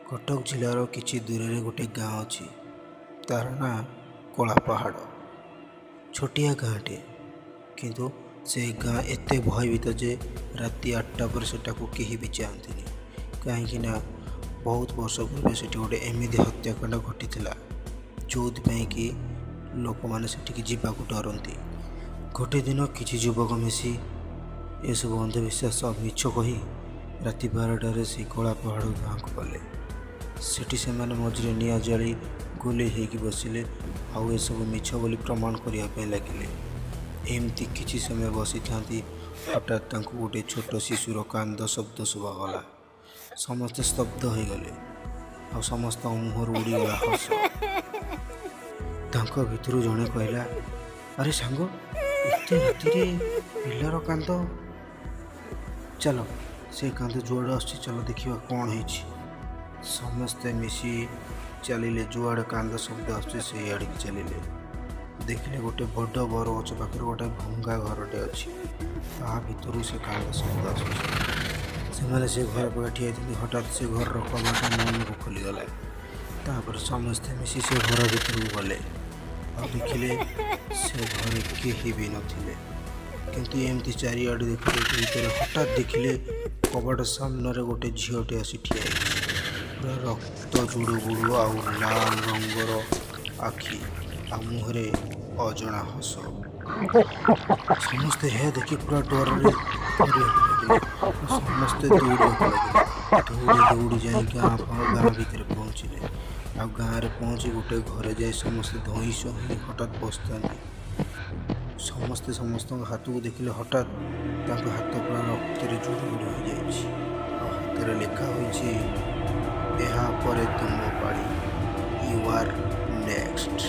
कटक जिलार किछि दूर गोटे गाँव अच्छी तार ना कला पहाड़ छोटिया गाँटे किंतु से गाँ एत भयभीत जे राति 8टा पर सेटाको केही भी चाहती कहीं बहुत वर्ष पूर्व से गोटे एमती हत्याकांड घटी जो कि लोक मैंने से जावाक डरती। गोटे दिन किसी युवक मिसी ये सब अंधविश्वास मिछ कही राति 12टार से कला पहाड़ गाँव को गले। सेठी से मझे निआ जाली गोले होगी बसिले आउ ये सब मिछ बोली प्रमाण करने लगिले। एमती किसी समय बसी था हठात गोटे छोट शिशुर कांद शब्द शुभागला। समस्ते स्तब्ध हो गले आ समस्त मुहर उड़ीगला हस। भितर जड़े कहला, अरे सांग एत राति पिलार कांद, चलो से कांद जुआड़ आस चलो देखा कौन है। समस्ते मिसी चलिले जुआड़ कांद शब्द आसे आड़ की चलिले। देखिले गोटे बड़ बर गच पाखे गोटे भंगा घरटे अच्छी भितर से कांद शब्द आसने से घर पाखे ठिया हठात से घर कबाट मन को खोलीगला। तापर समस्ते मिसी से घर भर गले देखिले से घर कहीं भी नथिले किंतु एमती चारिआड देखिले हठात देखिले कबाट सामने गोटे झीटे आसी ठिया पूरा रक्त जुड़ू बुड़ू आ लाल रंगर आखि आ मुहरे अजଣା हस। समस्ते यह देखी पूरा डर समस्ते दौड़ी दौड़ी जाए गाँ भितर पहुँचले आ गाँव में पहुँची गोटे घरे जाए समस्ते धई सही हठात बसता समस्ते समस्त हाथ को देखिले हठात हाथ पूरा रक्त जुड़ बुड़ हो जाए हाथ लिखा हो तुम पाड़ी यू आर नेक्स्ट।